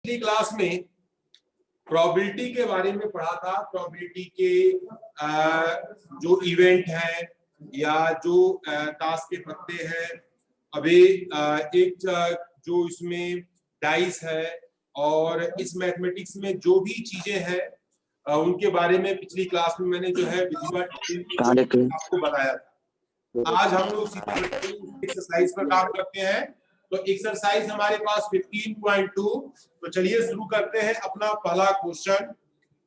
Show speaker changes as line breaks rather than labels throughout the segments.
पिछली क्लास में प्रोबेबिलिटी के बारे में पढ़ा था। प्रोबेबिलिटी के जो इवेंट है या जो ताश के पत्ते हैं, अभी एक जो इसमें डाइस है और इस मैथमेटिक्स में जो भी चीजें हैं उनके बारे में पिछली क्लास में मैंने जो है आपको बताया था। आज हम लोग एक्सरसाइज पर काम करते हैं। तो एक्सरसाइज हमारे पास 15.2। तो चलिए शुरू करते हैं अपना पहला क्वेश्चन।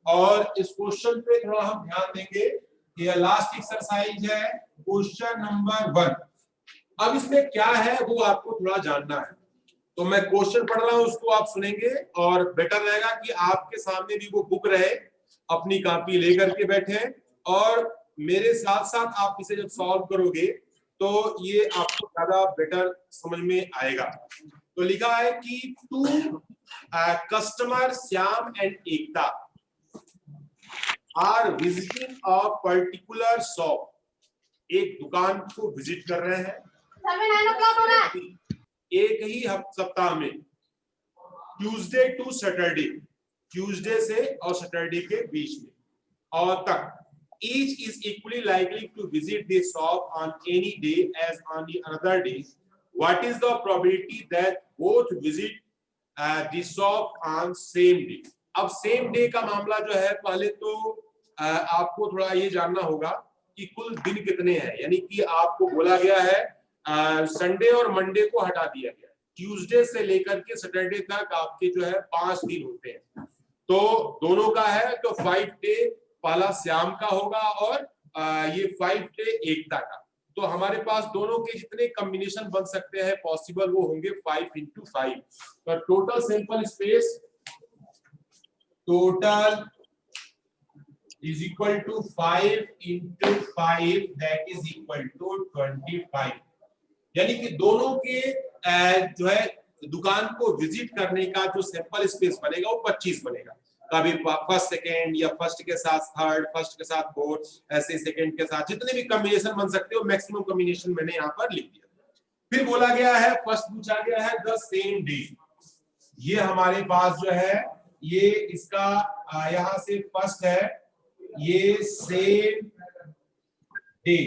और इस क्वेश्चन पे थोड़ा हम ध्यान देंगे। ये लास्ट एक्सरसाइज है, क्वेश्चन नंबर 1। अब इसमें क्या है वो आपको थोड़ा जानना है। तो मैं क्वेश्चन पढ़ रहा हूं, उसको आप सुनेंगे और बेटर रहेगा कि आपके सामने भी वो बुक रहे, अपनी कॉपी लेकर के बैठे और मेरे साथ साथ आप इसे जब सॉल्व करोगे तो ये आपको ज्यादा बेटर समझ में आएगा। तो लिखा है कि two customer Shyam and Ekta are visiting a particular shop. एक दुकान को विजिट कर रहे हैं एक ही सप्ताह में, ट्यूसडे टू सैटरडे, ट्यूसडे से और सैटरडे के बीच में और तक। Each is equally likely to visit the shop on any day as on the another day. What is the probability that both visit the shop on same day? अब same day का मामला जो है, पहले तो आपको थोड़ा ये जानना होगा कि कुल दिन कितने हैं। यानी कि आपको बोला गया है संडे और मंडे को हटा दिया गया, ट्यूसडे से लेकर के सैटरडे तक आपके जो है 5 दिन होते हैं। तो दोनों का है तो 5 डे पहला श्याम का होगा और ये 5 डे एकता का। तो हमारे पास दोनों के जितने कॉम्बिनेशन बन सकते हैं पॉसिबल वो होंगे 5 into 5। तो total sample space total is equal to 5 into 5 that is equal to 25। यानी कि दोनों के जो है दुकान को विजिट करने का जो सैंपल स्पेस बनेगा वो 25 बनेगा। कभी फर्स्ट सेकेंड या फर्स्ट के साथ थर्ड, फर्स्ट के साथ फोर्थ, ऐसे सेकेंड के साथ जितने भी कॉम्बिनेशन बन सकते हो मैक्सिमम कॉम्बिनेशन मैंने यहाँ पर लिख दिया। फिर बोला गया है, फर्स्ट पूछा गया है द सेम डे। ये हमारे पास जो है ये इसका यहाँ से फर्स्ट है, ये सेम डे।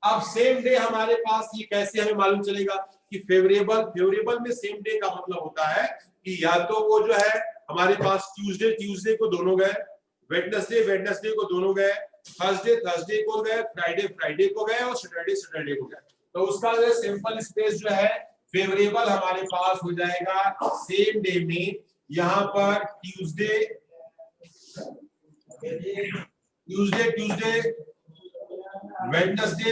अब सेम डे हमारे पास ये कैसे हमें मालूम चलेगा कि फेवरेबल में सेम डे का मतलब होता है कि या तो वो जो है हमारे पास ट्यूसडे को दोनों गए, वेडनेसडे को दोनों गए, थर्सडे को गए, फ्राइडे को गए और सैटरडे को गए। तो उसका जो सिंपल स्पेस जो है फेवरेबल हमारे पास हो जाएगा सेम डे में। यहाँ पर ट्यूसडे वेडनेसडे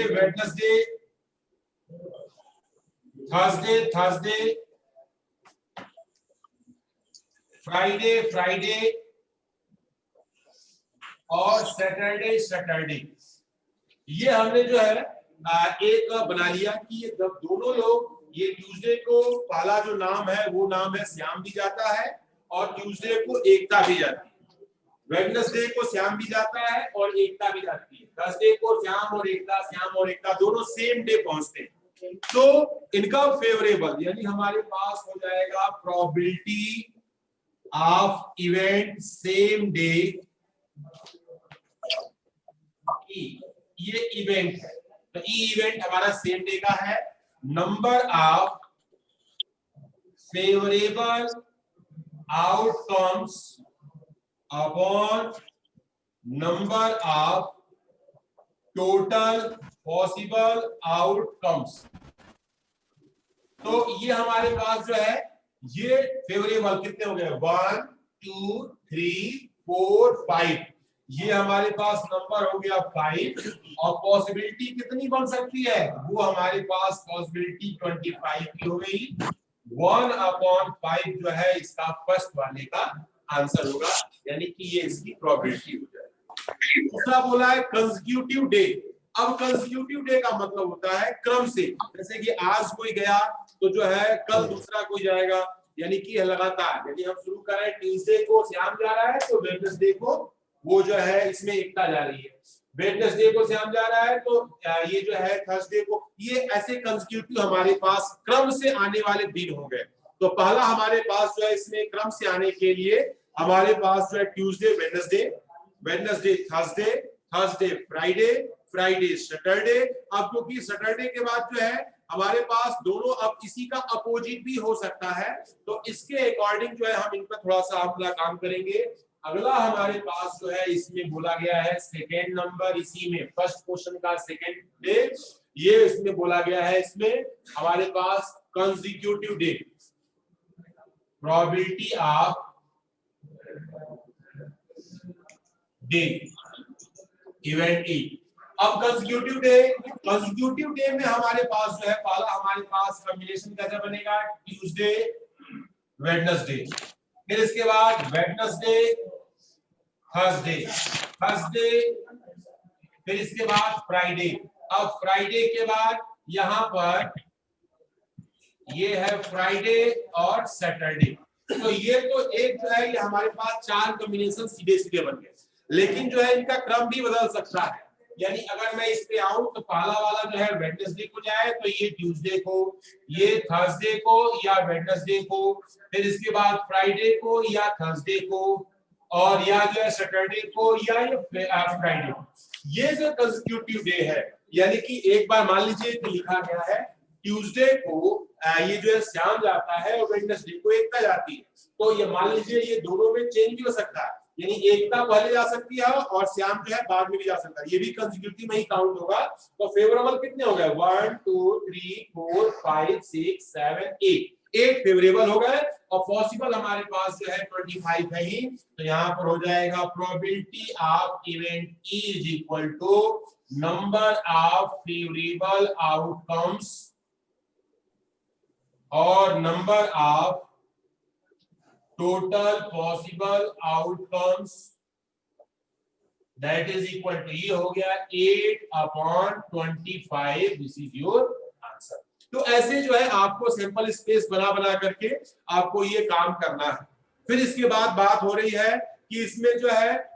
थर्सडे फ्राइडे और सैटरडे। ये हमने जो है एक बना लिया कि जब दोनों लोग, ये ट्यूसडे को पहला जो नाम है वो नाम है श्याम भी जाता है और ट्यूसडे को एकता भी जाती है, वेडनेसडे को श्याम भी जाता है और एकता भी जाती है, थर्सडे को श्याम और एकता दोनों सेम डे पहुंचते हैं। तो इनका फेवरेबल यानी हमारे पास हो जाएगा probability of event same day. ये इवेंट है तो इवेंट हमारा सेम डे का है। Number of favourable outcomes upon number of total possible outcomes. तो ये हमारे पास जो है ये फेवरेबल कितने हो गए, 1 2 3 4 5। ये हमारे पास नंबर हो गया 5 और पॉसिबिलिटी कितनी बन सकती है, वो हमारे पास पॉसिबिलिटी 25 की हो गई। 1/5 जो है इसका फर्स्ट वाले का आंसर होगा, यानी कि ये इसकी प्रोबेबिलिटी हो जाएगी। दूसरा बोला है कंसेक्यूटिव डे। अब कंसेक्यूटिव डे का मतलब होता है क्रम से, जैसे कि आज कोई गया तो जो है कल दूसरा कोई जाएगा, यानी कि लगातार। यदि हम शुरू करें ट्यूसडे को श्याम जा रहा है तो वेडनेसडे को वो जो है इसमें एकता जा रही है, वेडनेसडे को श्याम जा रहा है तो ये जो है थर्सडे को, ये ऐसे कंसेक्यूटिव हमारे पास क्रम से आने वाले दिन हो गए। तो पहला हमारे पास जो है इसमें क्रम से आने के लिए हमारे पास जो है Tuesday Wednesday, Wednesday Thursday, Thursday Friday, Friday Saturday. अब क्योंकि सैटरडे के बाद जो है हमारे पास दोनों अब इसी का अपोजिट भी हो सकता है, तो इसके अकॉर्डिंग जो है हम इन पर थोड़ा सा अपना काम करेंगे। अगला हमारे पास जो है इसमें बोला गया है सेकेंड नंबर, इसी में फर्स्ट क्वेश्चन का सेकेंड डे, ये इसमें बोला गया है इसमें हमारे पास consecutive day, probability of day event E. अब कंसेक्यूटिव डे में हमारे पास जो है पहला हमारे पास कॉम्बिनेशन कैसे बनेगा, ट्यूसडे वेडनेसडे, फिर इसके बाद वेडनेसडे थर्सडे, थर्सडे फिर इसके बाद फ्राइडे। अब फ्राइडे के बाद यहां पर ये है फ्राइडे और सैटरडे। तो ये तो एक जो है ये हमारे पास चार कॉम्बिनेशन सीधे सीधे बन गए, लेकिन जो है इनका क्रम भी बदल सकता है। यानी अगर मैं इस पे आऊं तो पहला वाला जो है वेडनेसडे को जाए तो ये ट्यूसडे को, ये थर्सडे को या वेडनेसडे को, फिर इसके बाद फ्राइडे को या थर्सडे को, और या जो है सैटरडे को या ये फ्राइडे को। ये जो कंसेक्यूटिव डे है, यानी कि एक बार मान लीजिए कि लिखा गया है ट्यूसडे को ये जो है श्याम जाता है और वेडनेसडे को एकता जाती है, तो ये मान लीजिए ये दोनों में चेंज भी हो सकता है, यानी एकता पहले जा सकती है और श्याम जो है बाद में भी जा सकता है, ये भी कंसेक्यूटिव में ही काउंट होगा। तो फेवरेबल कितने हो गए, 1 2 3 4 5 6 7 8 फेवरेबल हो गए, और पॉसिबल हमारे पास जो है 25 है ही। तो यहाँ पर हो जाएगा probability of event E is equal to number of favourable outcomes और number of total possible outcomes, that is equal to, ये हो गया 8/25, दिस इज योर आंसर। तो ऐसे जो है आपको सैंपल स्पेस बना बना करके आपको ये काम करना है। फिर इसके बाद बात हो रही है कि इसमें जो है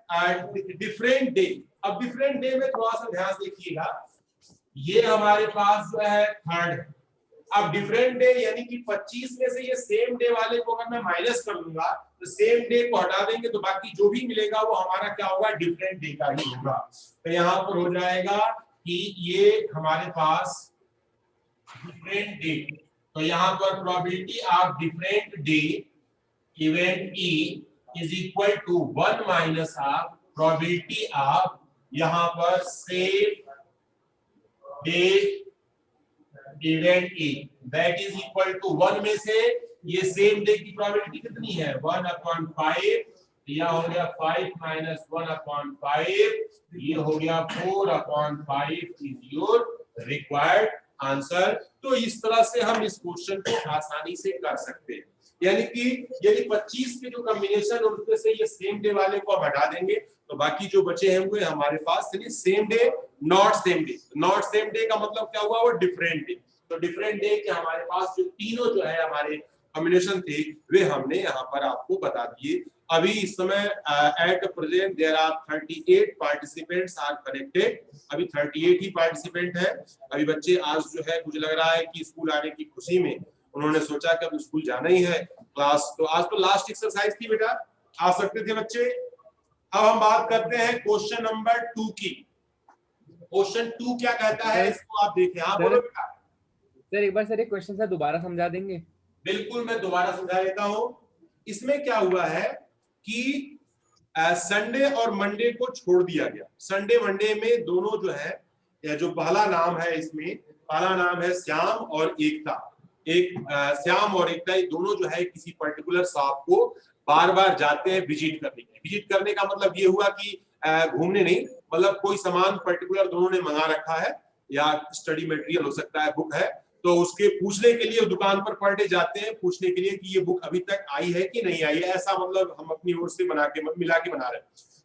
डिफरेंट डे। अब डिफरेंट डे में थोड़ा सा ध्यान देखिएगा, ये हमारे पास जो है थर्ड। अब डिफरेंट डे यानी कि 25 में से ये सेम डे वाले को अगर मैं माइनस कर दूंगा तो सेम डे को हटा देंगे तो बाकी जो भी मिलेगा वो हमारा क्या होगा, डिफरेंट डे का ही होगा। तो यहाँ पर हो जाएगा कि ये हमारे पास डिफरेंट डे, तो यहाँ पर probability of different day event E is equal to 1 minus of probability of यहाँ पर same day event E, that is equal to 1 में से ये सेम डे की प्रोबेबिलिटी कितनी है, 1/5, यह हो गया 5 माइनस 1/5, ये हो गया 4/5 इज योर रिक्वायर्ड आंसर। तो इस तरह से हम इस क्वेश्चन को आसानी से कर सकते हैं, यानी कि यदि 25 के जो कॉम्बिनेशन उनमें से ये सेम डे वाले को हम हटा देंगे तो बाकी जो बचे होंगे हमारे पास same day not same day. Not same day का मतलब क्या हुआ, वो डिफरेंट डे। तो डिफरेंट डे के हमारे पास जो तीनों जो है हमारे कॉम्बिनेशन थे वे हमने यहाँ पर आपको बता दिए। अभी इस समय at present there are 38 participants are connected, अभी 38 ही पार्टिसिपेंट है। अभी बच्चे आज जो है मुझे लग रहा है कि स्कूल आने की खुशी में उन्होंने सोचा कि अब स्कूल जाना ही है क्लास, तो आज तो लास्ट एक्सरसाइज थी बेटा, आ सकते थे बच्चे। अब हम बात करते हैं क्वेश्चन नंबर 2 की। क्वेश्चन 2 क्या कहता है इसको आप देखें। हाँ बोलो बेटा।
सर एक बार सर एक क्वेश्चन सर दोबारा समझा देंगे? बिल्कुल
मैं दोबारा समझा देता हूँ। इसमें क्या हुआ है कि संडे और मंडे को छोड़ दिया गया। संडे मंडे में दोनों जो है, जो पहला नाम है इसमें, पहला नाम है श्याम और एकता। श्याम और एकता दोनों जो है किसी पर्टिकुलर शॉप को बार बार जाते हैं विजिट करने के लिए। विजिट करने का मतलब ये हुआ कि घूमने नहीं, मतलब कोई सामान पर्टिकुलर दोनों ने मंगा रखा है या स्टडी मटेरियल हो सकता है, बुक है, तो उसके पूछने के लिए दुकान पर पर डे जाते हैं पूछने के लिए कि ये बुक अभी तक आई है कि नहीं आई है, ऐसा मतलब हम अपनी ओर से मिला के बना रहे हैं।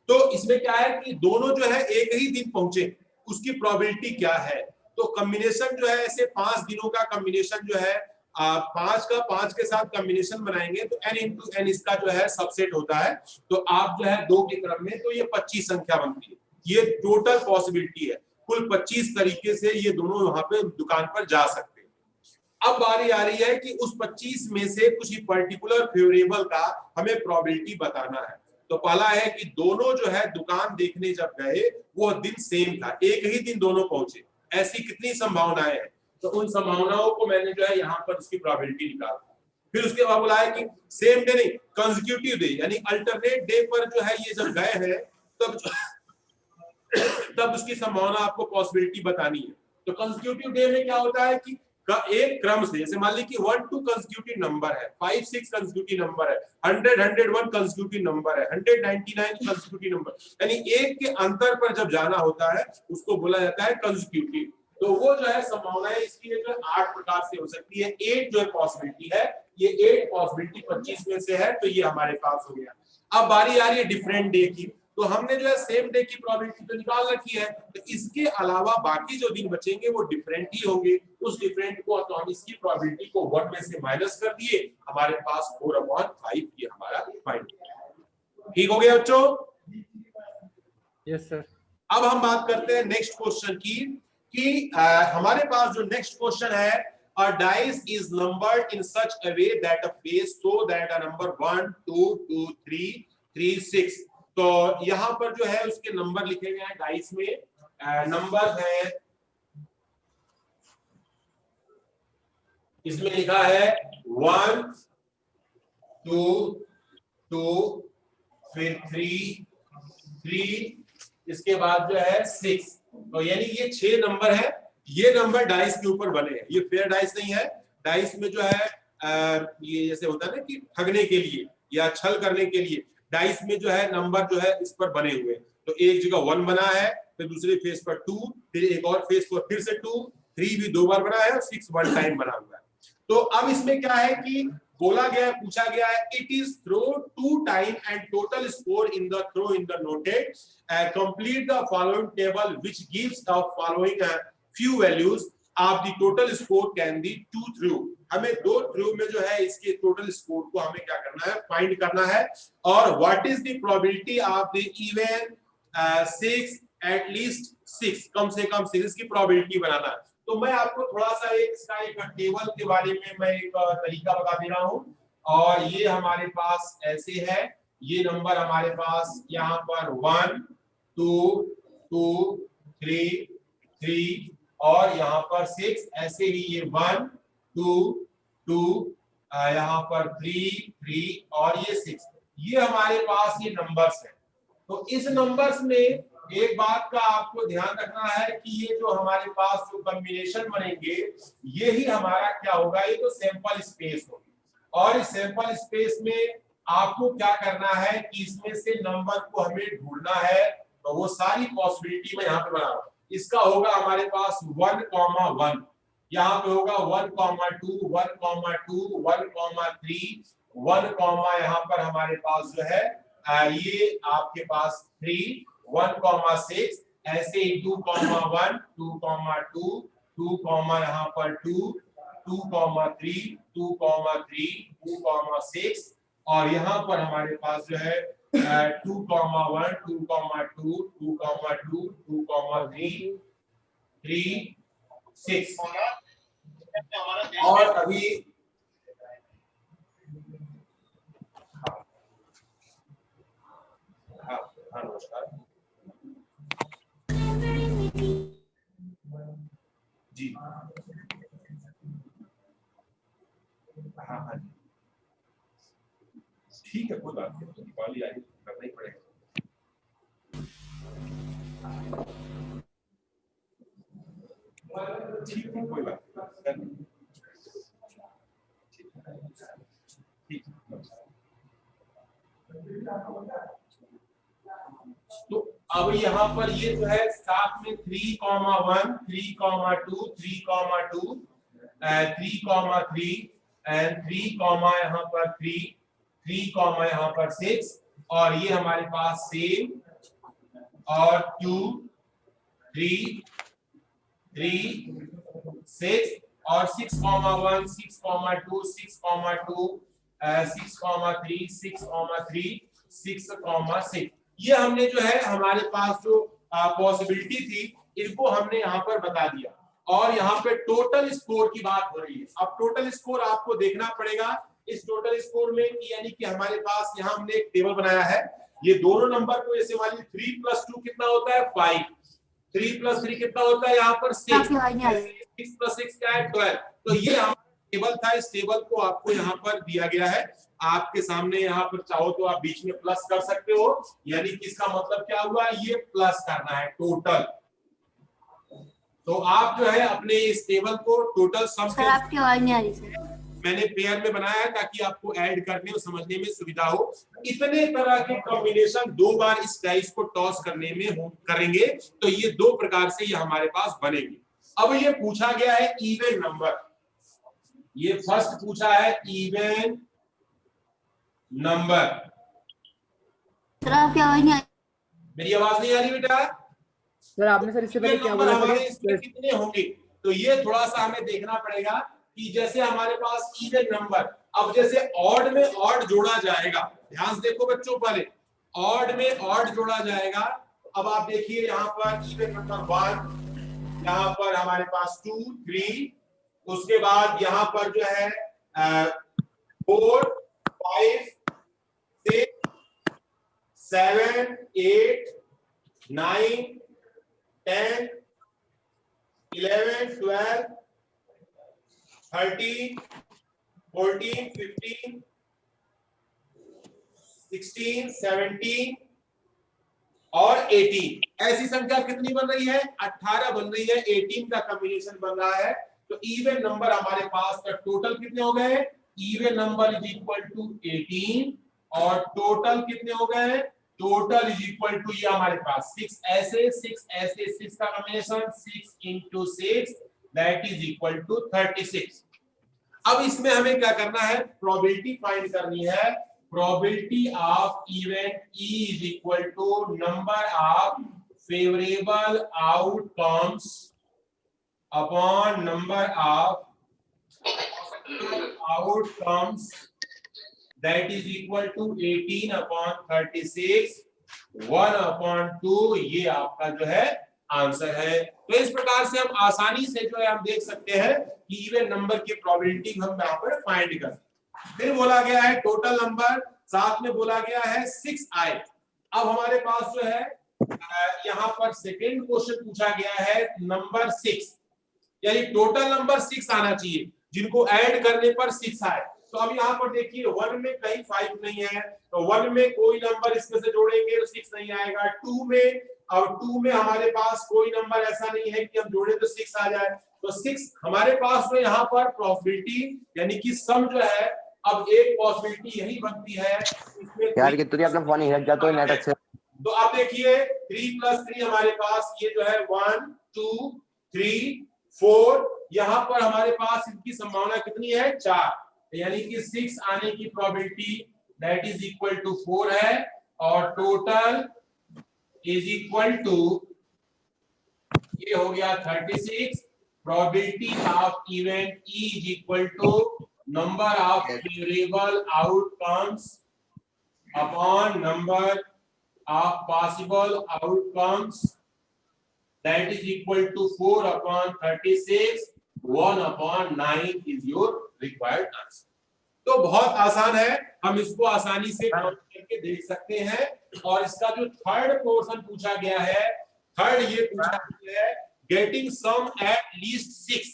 तो इसमें क्या है कि दोनों जो है एक ही दिन पहुंचे, उसकी प्रोबेबिलिटी क्या है। तो कॉम्बिनेशन जो है ऐसे 5 दिनों का कॉम्बिनेशन जो है 5 के साथ कॉम्बिनेशन बनाएंगे तो n इंटू n इसका जो है सबसेट होता है। तो आप जो है 2 के क्रम में तो ये 25 संख्या बनती है। ये टोटल पॉसिबिलिटी है, कुल 25 तरीके से ये दोनों वहां पे दुकान पर जा सकते हैं। अब बारी आ रही है कि उस 25 में से कुछ ही पर्टिकुलर फेवरेबल का हमें प्रोबेबिलिटी बताना है। तो पहला है कि दोनों जो है दुकान देखने जब गए वो दिन सेम था, एक ही दिन दोनों पहुंचे, ऐसी कितनी संभावनाएं हैं, तो उन संभावनाओं को मैंने जो है यहाँ पर उसकी प्रोबेबिलिटी निकाला। फिर उसके बाद बोला है कि सेम डे नहीं, कंसेक्यूटिव डे, यानी अल्टरनेट डे पर जो है ये जब गए हैं तब उसकी संभावना आपको पॉसिबिलिटी बतानी है। तो कंसेक्यूटिव डे में क्या होता है कि एक क्रम से, जैसे मान लीजिए कि 1 2 कंसेक्यूटिव नंबर है, 5 6 कंसेक्यूटिव नंबर है, 100 101 कंसेक्यूटिव नंबर है, 199 कंसेक्यूटिव नंबर, यानी एक के अंतर पर जब जाना होता है उसको बोला जाता है कंसेक्यूटिव। तो वो जो है संभावनाएं इसकी जो 8 प्रकार से हो सकती है। 8 जो है पॉसिबिलिटी है, ये 8 पॉसिबिलिटी 25 में से है, तो ये हमारे पास हो गया। अब बारी आ रही है डिफरेंट डे की। तो हमने जो है सेम डे की प्रोबेबिलिटी तो निकाल रखी है, तो इसके अलावा बाकी जो दिन बचेंगे वो डिफरेंट ही होंगे। उस डिफरेंट को तो हम इसकी प्रोबेबिलिटी को 1 में से माइनस कर दिए, हमारे पास 4/5 ये हमारा फाइंड। ठीक हो गया बच्चों?
Yes sir.
अब हम बात करते हैं नेक्स्ट क्वेश्चन की कि हमारे पास जो नेक्स्ट क्वेश्चन है, a dice is numbered in such a way that a face so that a number 1 2 2 3 3 6, तो यहां पर जो है उसके नंबर लिखे गए हैं डाइस में। नंबर है, इसमें लिखा है 1 2 2, फिर 3 3, इसके बाद जो है 6, तो यानी ये 6 नंबर है। ये नंबर डाइस के ऊपर बने हैं, ये फेयर डाइस नहीं है। डाइस में जो है ये जैसे होता है ना कि ठगने के लिए या छल करने के लिए डाइस में जो है नंबर जो है इस पर बने हुए। तो एक जगह 1 बना है, फिर दूसरे फेस पर 2, फिर एक और फेस पर फिर से 2, 3 भी 2 बार बना है और 6 1 टाइम बना हुआ है। तो अब इसमें क्या है कि बोला गया, पूछा गया है, it is throw 2 time and total score in the throw in the noted, complete the following table which gives the following few values of the total score can be 2 through। हमें 2 थ्रू में जो है इसके total score को हमें क्या करना है, फाइंड करना है। और what is the probability of the even 6 at least 6, कम से कम 6 की प्रोबेबिलिटी बनाना है। तो मैं आपको थोड़ा सा इसका एक टेबल के बारे में मैं एक तरीका बता दे रहा हूं। और ये हमारे पास ऐसे है, ये नंबर हमारे पास यहाँ पर 1 2 2 3 3 और यहाँ पर 6, ऐसे ही ये 1 2 2, यहाँ पर 3 3 और ये 6, ये हमारे पास ये नंबर्स हैं। तो इस नंबर्स में एक बात का आपको ध्यान रखना है कि ये जो हमारे पास जो कॉम्बिनेशन बनेंगे ये ही हमारा क्या होगा, ये तो सैंपल स्पेस होगी। और इस सैंपल स्पेस में आपको क्या करना है कि इसमें से नंबर को हमें ढूंढना है। तो वो सारी पॉसिबिलिटी में यहाँ पे बना रहा हूं। इसका होगा हमारे पास 1,1, यहाँ पे होगा 1,2 1,2 1,3 1, यहाँ पर हमारे पास जो है ये आपके पास 3 1,6, ऐसे ही 2,1 2,2 2, यहाँ पर 2 2,3 2,3 2,6 और यहाँ पर हमारे पास जो है 2,1 2,2 2,2 2,3 3 6। और अभी नमस्कार जी, हाँ ठीक है, कोई बात नहीं, दीपावली आई करना ही पड़ेगा। ठीक है, कोई बात नहीं, ठीक। तो अब यहाँ पर ये जो है साथ में 3,1 3,2 3,2 3,3 एंड 3, यहाँ पर 3 3, यहाँ पर 6 और ये हमारे पास सेम और 2 3 3 6 और 6,1 6,2 6,2 6,3 6,3 6,6, ये हमने जो है हमारे पास जो पॉसिबिलिटी थी इनको हमने यहाँ पर बता दिया। और यहाँ पे टोटल स्कोर की बात हो रही है। अब टोटल स्कोर आपको देखना पड़ेगा। इस टोटल स्कोर में यानी कि हमारे पास यहाँ हमने एक टेबल बनाया है, ये दोनों नंबर को ऐसे वाली 3 + 2 कितना होता है 5, 3 + 3 कितना होता है यहाँ पर 6, 6 + 6 क्या है 12। तो ये हमारा टेबल था, इस टेबल को आपको यहाँ पर दिया गया है आपके सामने। यहाँ पर चाहो तो आप बीच में प्लस कर सकते हो, यानी कि इसका मतलब क्या हुआ, ये प्लस करना है टोटल। तो आप जो है अपने इस टेबल को टोटल सम
सर आपकी आवाज नहीं आ रही सर।
मैंने पेयर में बनाया है ताकि आपको ऐड करने और समझने में सुविधा हो। इतने तरह के कॉम्बिनेशन 2 बार इस डाइस को टॉस करने में करेंगे तो ये 2 प्रकार से ये हमारे पास बनेंगे। अब ये पूछा गया है इवन नंबर, ये फर्स्ट पूछा है इवन नंबर।
सर आपकी आवाज नहीं आ रही।
मेरी आवाज नहीं आ रही बेटा?
सर आपने सर इससे पहले क्या
नंबर
बोला
हमारे
था?
इसमें कितने होंगे, तो ये थोड़ा सा हमें देखना पड़ेगा कि जैसे हमारे पास इवन नंबर, अब जैसे ऑड में ऑड जोड़ा जाएगा, ध्यान से देखो बच्चों, पहले ऑड में ऑड जोड़ा जाएगा। अब आप देखिए यहाँ पर इवन नंबर 1, यहाँ पर हमारे पास 2, 3, उसके बाद यहाँ पर जो है 4, 5, 6, 7, 8, 9, 10, 11, 12, 13, 14, 15, 16, 17 और 18। ऐसी संख्या कितनी बन रही है? 18 बन रही है। 18 का कॉम्बिनेशन बन रहा है। तो इवन नंबर हमारे पास का टोटल कितने हो गए? Even number is equal to 18 और टोटल कितने हो गए? टोटल इज इक्वल टू ये हमारे पास 6 ऐसे 6 ऐसे 6 का combination 6 × 6 that is equal to 36। अब इसमें हमें क्या करना है? प्रोबेबिलिटी फाइंड करनी है। Probability of event E is equal to number of favourable outcomes upon number of outcomes that is equal to 18 upon 36 1/2। ये आपका जो है आंसर है। तो इस प्रकार से हम आसानी से जो है हम देख सकते हैं कि इवन नंबर की प्रोबेबिलिटी हम यहाँ पर फाइंड कर। फिर बोला गया है टोटल नंबर, साथ में बोला गया है 6 आए। अब हमारे पास जो है यहाँ पर सेकेंड क्वेश्चन पूछा गया है नंबर 6, यानी टोटल नंबर 6 आना चाहिए जिनको ऐड करने पर 6 आए। तो अब यहाँ पर देखिए 1 में कहीं 5 नहीं है, तो 1 में कोई नंबर इसमें से जोड़ेंगे तो 6 नहीं आएगा। 2 में, और 2 में हमारे पास कोई नंबर ऐसा नहीं है कि हम जोड़े तो 6 आ जाए। तो 6 हमारे पास जो यहाँ पर प्रोबेबिलिटी यानी कि सम जो है, अब एक पॉसिबिलिटी यही बनती है इसमें
यार कितनी अपना फोन हिल जाता है नेट से।
तो आप देखिए 3 + 3 हमारे पास ये जो है 1 2 3 4, यहाँ पर हमारे पास इनकी संभावना कितनी है? 4, यानी कि 6 आने की probability that is equal to 4 है और टोटल इज इक्वल टू ये हो गया 36। Probability of event E is equal to number of favourable outcomes upon number of possible outcomes that is equal to 4/36 1/9 is your required answer. तो बहुत आसान है, हम इसको आसानी से काउंट करके देख सकते हैं। और इसका जो थर्ड पोर्शन पूछा गया है, थर्ड ये पूछा गया है गेटिंग सम एट लीस्ट 6।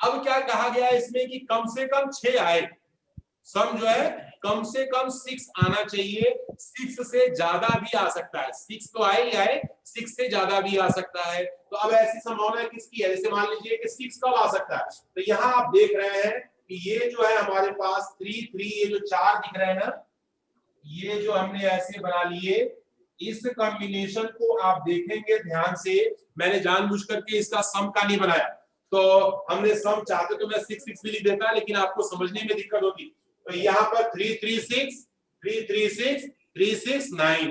अब क्या कहा गया है इसमें कि कम से कम 6 आए, सम जो है कम से कम 6 आना चाहिए। 6 से ज्यादा भी आ सकता है, 6 तो आए ही आए, 6 से ज्यादा भी आ सकता है। तो अब ऐसी संभावना किसकी है? जैसे मान लीजिए कि 6 कब आ सकता है, तो यहाँ आप देख रहे हैं कि ये जो है हमारे पास 3 3, ये जो 4 दिख रहे हैं ना, ये जो हमने ऐसे बना लिए, इस कॉम्बिनेशन को आप देखेंगे ध्यान से। मैंने जानबूझ करके इसका सम का नहीं बनाया, तो हमने सम चाहते तो मैं 6 6 भी लिख देता, लेकिन आपको समझने में दिक्कत होती। तो यहाँ पर 3 3 6 3 3 6 3 6 9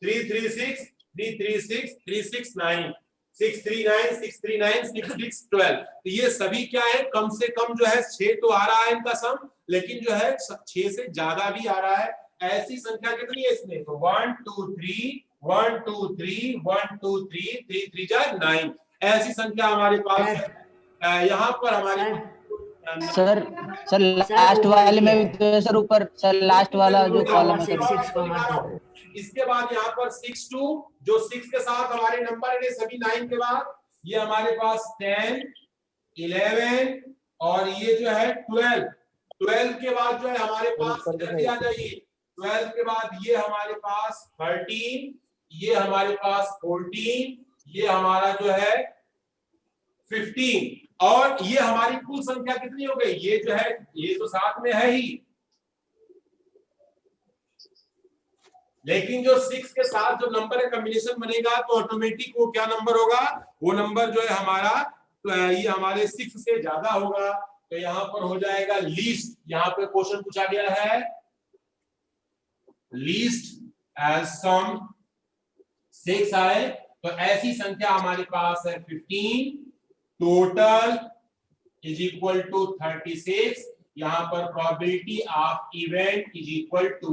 3 3 6 3 3 6 3 6 9 6 3 9 6 3 9 6 6 12। तो ये सभी क्या है? कम से कम जो है 6 तो आ रहा है इनका सम, लेकिन जो है 6 से ज्यादा भी आ रहा है। ऐसी संख्या कितनी है इसमें? तो 1 2 3 1 2 3 1 2 3 3 3 जा 9, ऐसी संख्या हमारे पास है। यहाँ पर हमारे
सर सर लास्ट वाले में भी तो है सर, ऊपर सर लास्ट वाला जो कॉलम है सर।
इसके बाद यहाँ पर 6 2 जो 6 के साथ हमारे नंबर है सभी 9 के बाद ये हमारे पास 10 11 और ये जो है 12 के बाद जो है हमारे पास जल्दी आ जाइए 12 के बाद ये हमारे पास 13 ये हमारे पास 14 ये हमारा जो है 15 और ये हमारी कुल संख्या कितनी हो गई ये जो है ये तो साथ में है ही लेकिन जो 6 के साथ जो नंबर का कॉम्बिनेशन बनेगा तो ऑटोमेटिक वो क्या नंबर होगा वो नंबर जो है हमारा तो ये हमारे 6 से ज्यादा होगा तो यहाँ पर हो जाएगा लीस्ट यहाँ पे क्वेश्चन पूछा गया है लीस्ट एज सम 6 आए तो ऐसी संख्या हमारे पास है 15 टोटल इज इक्वल टू 36 यहाँ पर probability of event is equal to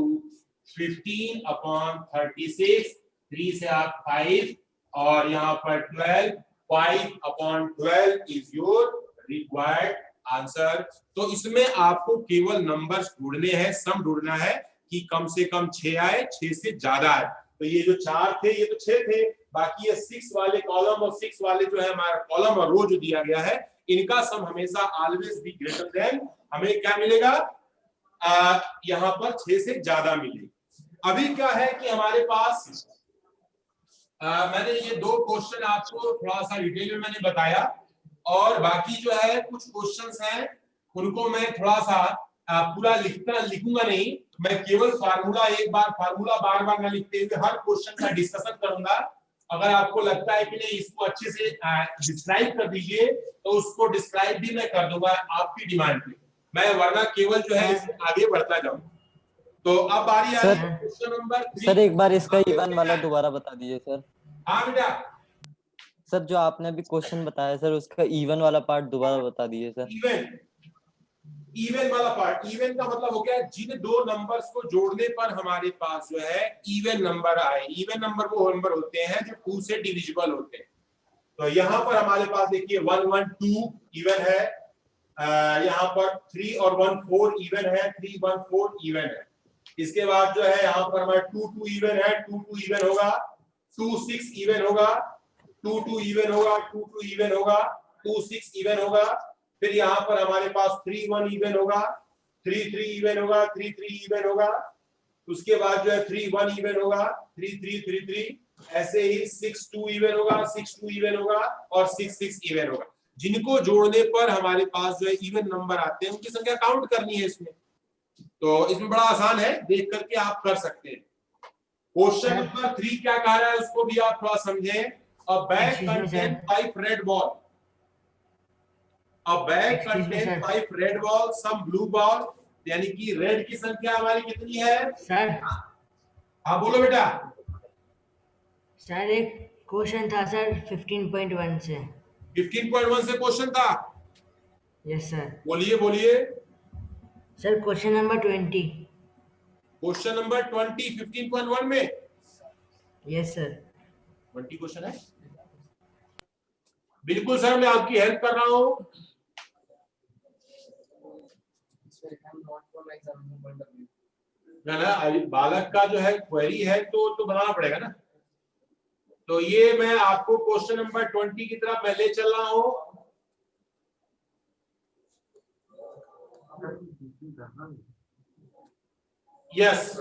15 upon 36 3 से आप 5 और यहाँ पर 12 5 upon 12 is your required answer. तो इसमें आपको केवल नंबर्स ढूंढने हैं सम ढूंढना है कि कम से कम 6 आए 6 से ज्यादा आए तो ये जो 4 थे ये तो 6 थे बाकी ये 6 वाले कॉलम और 6 वाले जो है हमारा कॉलम और रो जो दिया गया है इनका सम हमेशा ऑलवेज बी ग्रेटर देन हमें क्या मिलेगा यहाँ पर 6 से ज्यादा मिलेगा। अभी क्या है कि हमारे पास मैंने ये 2 क्वेश्चन आपको थोड़ा सा डिटेल में मैंने बताया और बाकी जो है कुछ क्वेश्चंस हैं उनको मैं थोड़ा सा पूरा लिखूंगा नहीं मैं केवल फार्मूला एक बार फार्मूला बार बार ना लिखते हुए हर क्वेश्चन का डिस्कशन करूंगा। अगर आपको लगता है कि नहीं इसको अच्छे से डिस्क्राइब कर दीजिए तो उसको डिस्क्राइब भी मैं कर दूंगा आपकी डिमांड पे मैं वरना केवल जो है इससे आगे बढ़ता जाऊंगा। तो अब बारी आ रही है क्वेश्चन नंबर 3।
सर एक बार इसका इवन वाला दोबारा बता दीजिए सर।
हाँ बेटा
सर जो आपने अभी क्वेश्चन बताया सर उसका इवन वाला पार्ट दोबारा बता दीजिए सर।
इवन वाला पार्ट इवन का मतलब हो गया जिन 2 नंबर्स को जोड़ने पर हमारे पास जो है इवन नंबर आए। इवन नंबर वो नंबर होते हैं जो 2 से डिविजिबल होते हैं। तो यहाँ पर हमारे पास देखिए 1 1 2 इवन है यहाँ पर 3 और 1 4 इवन है 3 1 4 इवन है। इसके बाद जो है यहाँ पर हमारा 2 2 इवन है 2 2 इवन होगा 2 6 इवन होगा 2 2 इवन होगा 2 2 इवन होगा 2 6 इवन होगा। फिर यहाँ पर हमारे पास 3 1 इवन होगा 3 3 इवन होगा 3 3 इवन होगा। उसके बाद जो है 3 1 इवन होगा 3 3 3 3 ऐसे ही 6 2 इवन होगा 6 2 इवन होगा और 6 6 इवन होगा। जिनको जोड़ने पर हमारे पास जो है इवन नंबर आते हैं उनकी संख्या काउंट करनी है इसमें। तो इसमें बड़ा आसान है देख करके आप कर सकते हैं। क्वेश्चन नंबर 3 क्या कह रहा है उसको भी आप थोड़ा समझें। A bag contain 5 red ball a bag contain 5 red ball some blue ball यानी कि रेड की संख्या हमारी कितनी है
सर?
हाँ बोलो बेटा।
सर एक क्वेश्चन था सर 15.1 से।
15.1 से क्वेश्चन था।
Yes sir.
बोलिए बोलिए।
Sir question number 20।
Question number 20 15.1 में।
Yes sir.
20 क्वेश्चन है बिल्कुल सर मैं आपकी हेल्प कर रहा हूँ। ना बालक का जो है क्वेरी है तो बनाना पड़ेगा ना। तो ये मैं आपको क्वेश्चन नंबर 20 की तरफ मैं ले चल रहा हूँ। यस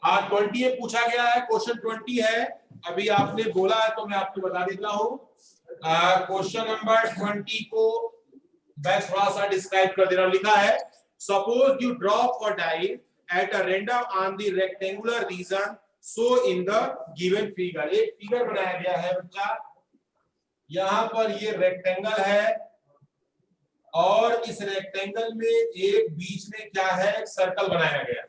हाँ 20 ये पूछा गया है क्वेश्चन 20 है। अभी आपने बोला है तो मैं आपको बता देता हूँ। क्वेश्चन नंबर 20 को मैं थोड़ा सा डिस्क्राइब कर दे रहा हूँ। लिखा है सपोज यू ड्रॉप और die at a random on the rectangular region so in the given figure। एक फिगर बनाया गया है बच्चा यहाँ पर ये रेक्टेंगल है और इस रेक्टेंगल में एक बीच में क्या है सर्कल बनाया गया।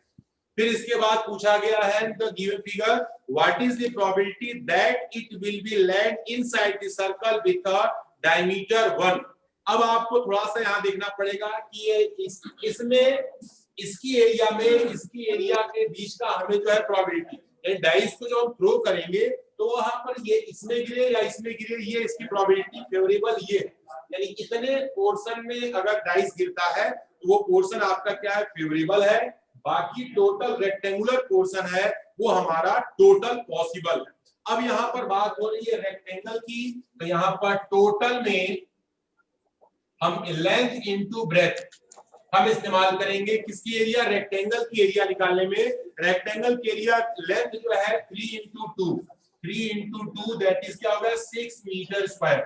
फिर इसके बाद पूछा गया है the given figure what is the probability that it will be land inside the circle with a diameter 1। अब आपको थोड़ा सा यहाँ देखना पड़ेगा कि ये इसमें इसकी एरिया में इसकी एरिया के बीच का हमें जो है प्रोबेबिलिटी डाइस को जो हम थ्रो करेंगे तो वहां पर ये इसमें गिरे या इसमें गिरे, ये इसकी प्रोबेबिलिटी फेवरेबल ये है। यानी इतने पोर्शन में अगर डाइस गिरता है तो वो पोर्शन आपका क्या है, फेवरेबल है। बाकी टोटल रेक्टेंगुलर पोर्शन है वो हमारा टोटल पॉसिबल है। अब यहाँ पर बात हो रही है रेक्टेंगल की, तो यहाँ पर टोटल में हम लेंथ इनटू ब्रेथ हम इस्तेमाल करेंगे। किसकी एरिया, रेक्टेंगल की एरिया निकालने में। रेक्टेंगल की एरिया लेंथ जो है 3 इंटू टू दैट इज क्या होगा 6 मीटर स्क्वायर।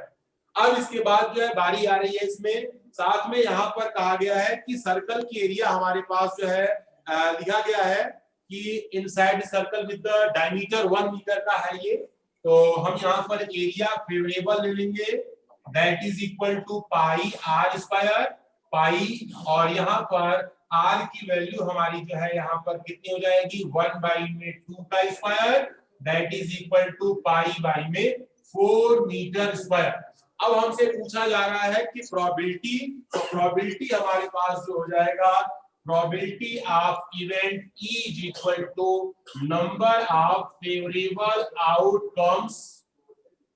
अब इसके बाद जो है बारी आ रही है इसमें, साथ में यहाँ पर कहा गया है कि सर्कल की एरिया हमारे पास जो है लिखा गया है कि inside circle with the diameter 1 metre का है ये। तो हम यहाँ पर एरिया फेवरेबल ले लेंगे that is equal to pi r square, pi, और यहाँ पर आर की वैल्यू हमारी जो है यहाँ पर कितनी हो जाएगी 1 बाई में 2 का square that is equal to pi by में 4 मीटर स्क्वायर। अब हमसे पूछा जा रहा है कि प्रोबेबिलिटी, तो प्रोबेबिलिटी हमारे पास जो हो जाएगा probability of event E is equal to number of favourable outcomes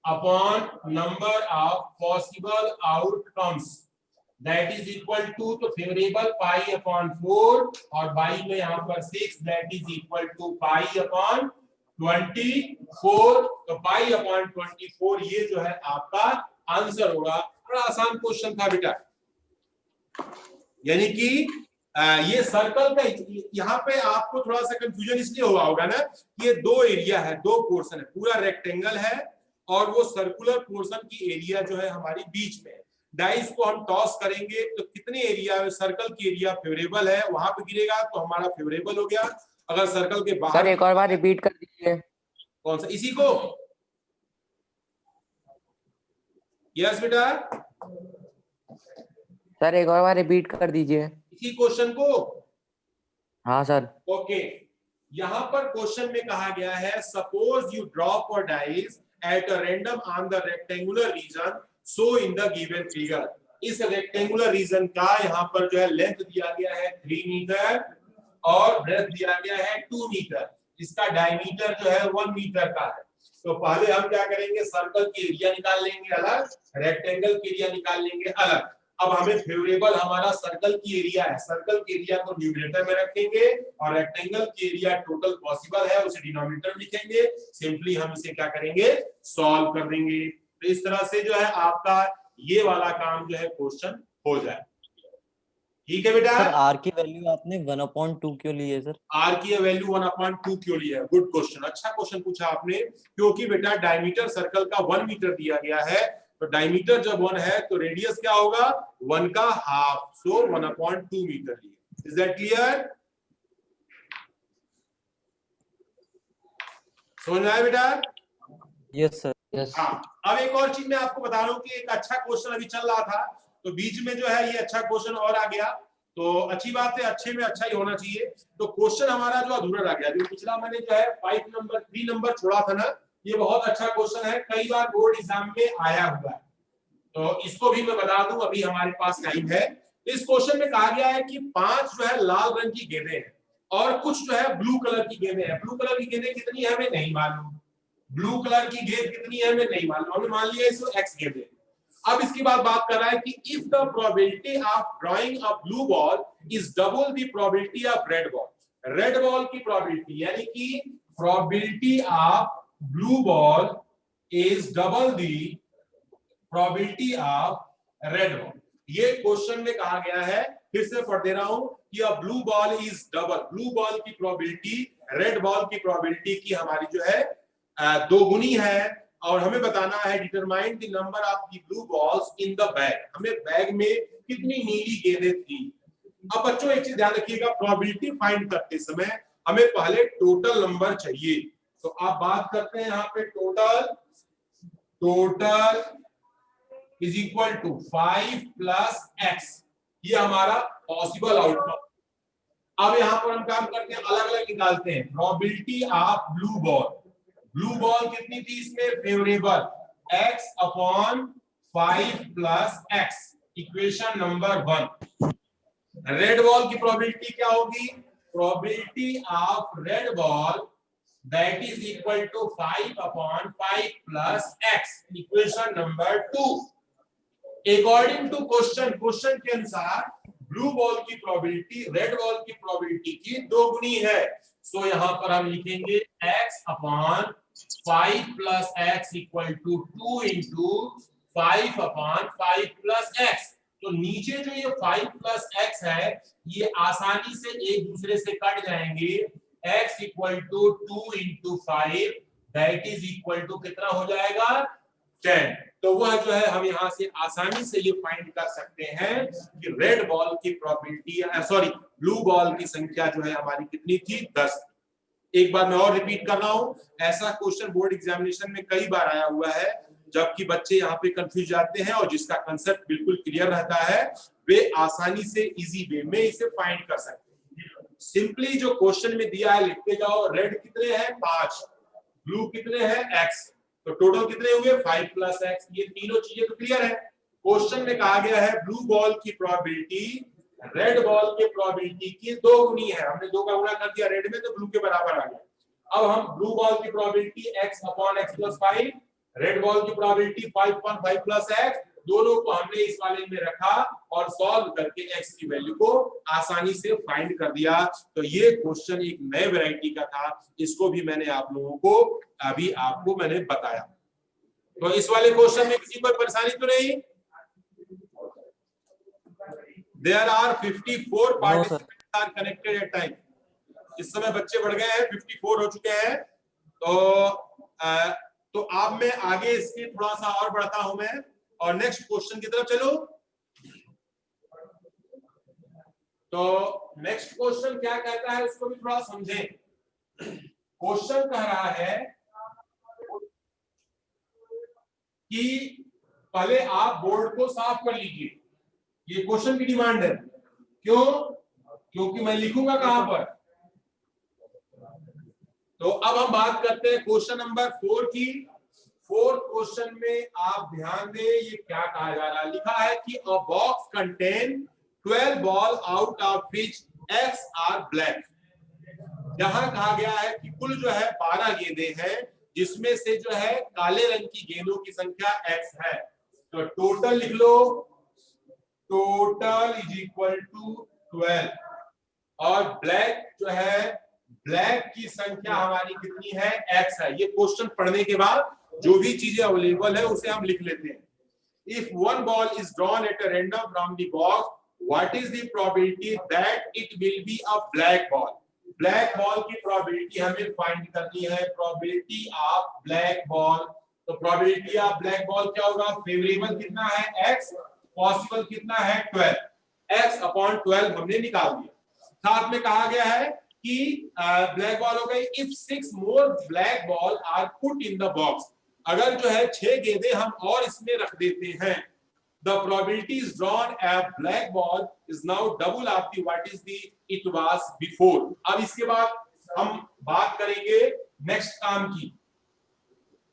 upon number of possible outcomes that is equal to, तो फेवरेबल पाई अपॉन 4 और बाई में यहाँ पर 6 that is equal to pi upon 24। तो पाई अपॉन 24 ये जो है आपका आंसर होगा। बड़ा आसान क्वेश्चन था बेटा, यानी कि ये सर्कल का यहाँ पे आपको थोड़ा सा कंफ्यूजन इसलिए हुआ होगा ना, ये दो एरिया है, दो पोर्शन है, पूरा रेक्टेंगल है और वो सर्कुलर पोर्शन की एरिया जो है हमारी बीच में है। डाइस को हम टॉस करेंगे तो कितने एरिया, सर्कल की एरिया फेवरेबल है वहां पे गिरेगा तो हमारा फेवरेबल हो गया। अगर सर्कल के बाहर,
सर एक और बार रिपीट कर दीजिए।
कौन सा, इसी को? यस बेटा,
सर एक और बार रिपीट कर दीजिए।
इसी क्वेश्चन को।
हाँ सर।
ओके, यहाँ पर क्वेश्चन में कहा गया है सपोज यू ड्रॉप और dice at a random on the rectangular reason so in the given figure. इस रेक्टेंगुलर रीजन का यहाँ पर जो है लेंथ दिया गया है 3 मीटर और ब्रेथ दिया गया है 2 मीटर, इसका डायमीटर जो है 1 मीटर का है। तो पहले हम क्या करेंगे, सर्कल की एरिया निकाल लेंगे अलग, रेक्टेंगल की एरिया निकाल लेंगे अलग। अब हमें फेवरेबल हमारा सर्कल की एरिया है, सर्कल की एरिया को न्यूमरेटर में रखेंगे और रेक्टेंगल की एरिया टोटल पॉसिबल है उसे डिनोमिनेटर में लिखेंगे। सिंपली हम इसे क्या करेंगे, सॉल्व कर देंगे। तो इस तरह से जो है आपका ये वाला काम जो है क्वेश्चन हो जाए। ठीक है बेटा।
सर आर की वैल्यू आपने 1/2 क्यों ली है सर?
आर की वैल्यू 1/2 क्यों ली है? गुड क्वेश्चन, अच्छा क्वेश्चन पूछा आपने। क्योंकि बेटा डायमीटर सर्कल का 1 मीटर दिया गया है, तो डायमीटर जब 1 है तो रेडियस क्या होगा 1 का हाफ, सो 1/2 मीटर लिया। Is that clear? समझ में आया बेटा?
Yes sir.
यस।
हाँ, अब एक और चीज मैं आपको बता रहा हूँ कि एक अच्छा क्वेश्चन अभी चल रहा था तो बीच में जो है ये अच्छा क्वेश्चन और आ गया, तो अच्छी बात है, अच्छे में अच्छा ही होना चाहिए। तो क्वेश्चन हमारा जो अधूरा रह गया, जो पिछला मैंने जो है 3 नंबर छोड़ा था ना, ये बहुत अच्छा क्वेश्चन है, कई बार बोर्ड एग्जाम में आया हुआ है, तो इसको भी मैं बता दूं, अभी हमारे पास टाइम है। इस क्वेश्चन में कहा गया है कि 5 जो है लाल रंग की गेंदें हैं और कुछ जो है ब्लू कलर की गेंदें हैं। ब्लू कलर की गेंदें कितनी है हमें नहीं मालूम, ब्लू कलर की गेंद कितनी है हमें नहीं मालूम, हमने मान लिया इसको x गेंदें। अब इसके बाद बात कर रहा है कि if the probability of drawing a blue ball is double the probability of red ball. Red ball की प्रोबेबिलिटी यानी कि probability of blue ball is double the probability of red ball. ये क्वेश्चन में कहा गया है, फिर से पढ़ दे रहा हूं कि a blue ball is double, blue ball की प्रोबेबिलिटी रेड बॉल की प्रोबेबिलिटी की हमारी जो है 2 गुनी है, और हमें बताना है determine the number of the blue balls in the bag. हमें बैग में कितनी नीली गेंदें थी। अब बच्चों एक चीज ध्यान रखिएगा, प्रोबेबिलिटी फाइंड करते समय हमें पहले टोटल नंबर चाहिए। तो आप बात करते हैं यहाँ पे total is equal to 5 plus x, ये हमारा पॉसिबल आउटकम। अब यहाँ पर हम काम करते हैं, अलग अलग निकालते हैं। Probability of blue ball, blue ball कितनी थी इसमें favourable, x upon 5 plus x, equation number 1। Red ball की प्रोबेबिलिटी क्या होगी, probability of red ball that is equal to 5 upon 5 plus x. Equation number 2. According to question के अनुसार blue ball की probability red ball की probability की 2 गुनी है। सो यहाँ पर हम लिखेंगे x upon 5 plus x equal to 2 into 5 upon 5 plus x। तो नीचे जो ये 5 प्लस x है ये आसानी से एक दूसरे से कट जाएंगे। x equal to 2 into 5 that is equal to कितना हो जाएगा 10। तो वह जो है हम यहाँ से आसानी से ये फाइंड कर सकते हैं कि रेड बॉल की प्रोबेबिलिटी सॉरी ब्लू बॉल की संख्या जो है हमारी कितनी थी 10। एक बार मैं और रिपीट कर रहा हूँ, ऐसा क्वेश्चन बोर्ड एग्जामिनेशन में कई बार आया हुआ है जबकि बच्चे यहाँ पे कंफ्यूज जाते हैं और जिसका कंसेप्ट बिल्कुल क्लियर रहता है वे आसानी से इजी वे में इसे फाइंड कर सकते हैं। सिंपली जो क्वेश्चन में दिया है लिखते जाओ। रेड कितने हैं 5, ब्लू कितने हैं x, तो टोटल कितने हुए 5 प्लस x। ये तीनों चीजें तो क्लियर है। क्वेश्चन में कहा गया है ब्लू बॉल की प्रोबेबिलिटी रेड बॉल के प्रोबेबिलिटी की 2 गुनी है। हमने 2 का गुना कर दिया रेड में तो ब्लू के बराबर आ गया। अब हम ब्लू बॉल की probability x upon x plus 5, red ball की प्रोबेबिलिटी 5 अपॉन 5 प्लस x, दोनों को हमने इस वाले में रखा और सॉल्व करके x की वैल्यू को आसानी से फाइंड कर दिया। तो ये क्वेश्चन एक नए वैरायटी का था, इसको भी मैंने आप लोगों को अभी आपको मैंने बताया। तो इस वाले क्वेश्चन में किसी कोई परेशानी तो नहीं? There are 54 participants are connected at time. इस समय बच्चे बढ़ गए हैं, 54 हो चुके हैं। तो अब मैं आगे इसके थोड़ा सा और बढ़ता हूं मैं और नेक्स्ट क्वेश्चन की तरफ चलो। तो नेक्स्ट क्वेश्चन क्या कहता है उसको भी थोड़ा समझें। क्वेश्चन कह रहा है कि पहले आप बोर्ड को साफ कर लीजिए। ये क्वेश्चन की डिमांड है। क्यों? क्योंकि मैं लिखूंगा कहां पर। तो अब हम बात करते हैं क्वेश्चन नंबर 4 की। 4th क्वेश्चन में आप ध्यान दें ये क्या कहा जा रहा है। लिखा है कि a box contain 12 ball out of which x are black. यहां कहा गया है कि कुल जो है 12 गेंदें हैं जिसमें से जो है काले रंग की गेंदों की संख्या x है। तो टोटल लिख लो, टोटल इज इक्वल टू 12 और ब्लैक जो है ब्लैक की संख्या हमारी कितनी है x है। ये क्वेश्चन पढ़ने के बाद जो भी चीजें अवेलेबल है उसे हम लिख लेते हैं। If one ball is drawn at a random from the box what is the probability that it will be a black ball. Black ball की प्रोबेबिलिटी हमें फाइंड करनी है। प्रोबेबिलिटी ऑफ ब्लैक बॉल, तो प्रोबेबिलिटी ऑफ ब्लैक बॉल क्या होगा? Favourable कितना है x, possible कितना है 12, x अपॉन 12 हमने निकाल दिया। साथ में कहा गया है कि ब्लैक बॉल हो गई। If 6 more black ball are put in the box, अगर जो है 6 गेंदें हम और इसमें रख देते हैं, the probability is drawn A black ball is now double of the what is the it was before. अब इसके बाद हम बात करेंगे नेक्स्ट काम की।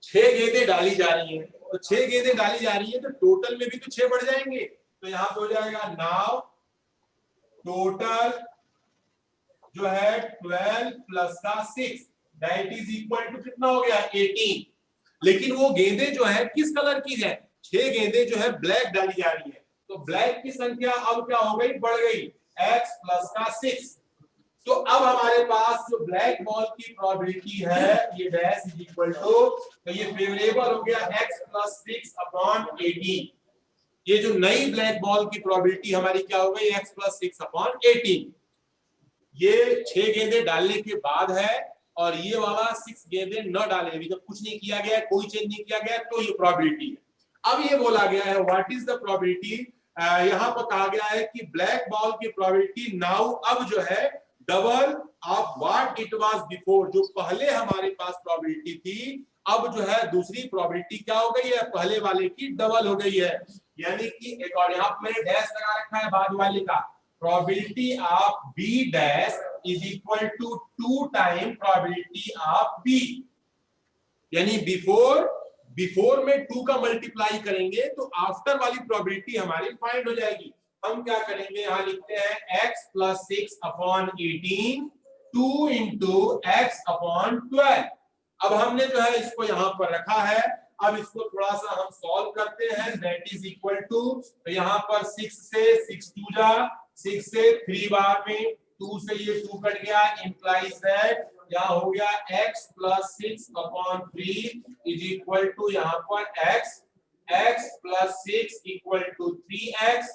6 गेंदें डाली जा रही हैं, तो 6 गेंदें डाली जा रही हैं तो टोटल में भी तो 6 बढ़ जाएंगे। तो यहाँ पे हो जाएगा नाउ टोटल जो है 12 प्लस का 6 दैट इज इक्वल टू कितना हो गया 18। लेकिन वो गेंदें जो है किस कलर की है? 6 गेंदें जो है ब्लैक डाली जा रही है। तो ब्लैक की संख्या अब क्या हो गई? बढ़ गई x प्लस का 6। तो अब हमारे पास जो ब्लैक बॉल की प्रोबेबिलिटी है ये डैश इज इक्वल टू, तो ये फेवरेबल हो गया x प्लस 6 अपॉन 18। ये जो नई ब्लैक बॉल की प्रोबेबिलिटी हमारी क्या हो गई? x plus 6 upon 18। ये 6 गेंदें डालने के बाद है और ये वाला 6 गेंदें न डाले, अभी जब कुछ नहीं किया गया, कोई चेंज नहीं किया गया, तो ये प्रोबेबिलिटी है। अब ये बोला गया है व्हाट इज द प्रोबेबिलिटी। यहाँ पर कहा गया है कि ब्लैक बॉल की प्रोबेबिलिटी नाउ अब जो है double of what it was before. जो पहले हमारे पास प्रोबेबिलिटी थी अब जो है दूसरी प्रोबेबिलिटी क्या हो गई है? पहले वाले की डबल हो गई है। यानी कि एक और यहाँ पर मैंने डैश लगा रखा है बाद वाले का। probability of b dash is equal to 2 time probability of b। यानी बिफोर में 2 का मल्टीप्लाई करेंगे तो आफ्टर वाली प्रोबेबिलिटी हमारी फाइंड हो जाएगी। हम क्या करेंगे? यहाँ लिखते हैं x plus 6 upon 18 2 into x upon 12। अब हमने जो है इसको यहां पर रखा है, अब इसको थोड़ा सा हम सॉल्व करते हैं। दैट इज इक्वल टू, तो यहाँ पर 6 से 6 2 जा 6 से 3 बार में 2 से ये 2 कट गया, इंप्लाइज दैट यहाँ हो गया x plus 6 upon 3 is equal to यहाँ पर x plus 6 equal to 3x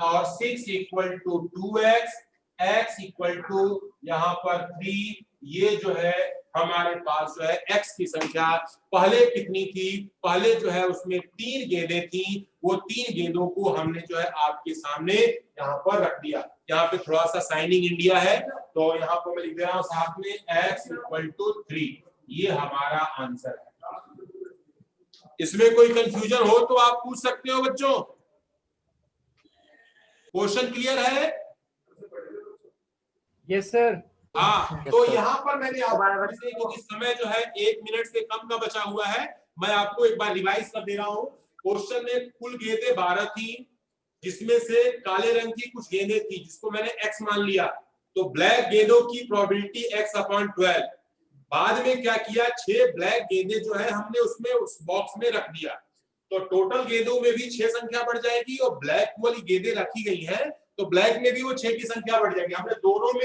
और 6 equal to 2x, x equal to यहाँ पर 3। ये जो है हमारे पास जो है x की संख्या पहले कितनी थी, पहले जो है उसमें 3 गेंदें थी, वो 3 गेंदों को हमने जो है आपके सामने यहाँ पर रख दिया। यहाँ पे थोड़ा सा साइनिंग इंडिया है तो यहाँ पर मैं लिख दे रहा हूँ साथ में x इक्वल टू 3। ये हमारा आंसर है। इसमें कोई कंफ्यूजन हो तो आप पूछ सकते हो बच्चों। क्वेश्चन क्लियर है?
Yes sir.
हाँ, तो यहाँ पर मैंने आपको क्योंकि समय जो है 1 मिनट से कम का बचा हुआ है, मैं आपको एक बार रिवाइज कर दे रहा हूँ। क्वेश्चन में कुल गेंदें 12 थी, जिसमें से काले रंग की कुछ गेंदें थी जिसको मैंने x मान लिया, तो ब्लैक गेंदों की प्रोबेबिलिटी x अपॉन 12। बाद में क्या किया, 6 ब्लैक गेंदें जो है हमने उसमें उस बॉक्स में रख दिया, तो टोटल गेंदों में भी 6 संख्या बढ़ जाएगी और ब्लैक वाली गेंदें रखी गई हैं तो ब्लैक में भी वो 6 की संख्या बढ़ जाएगी। हमने दोनों में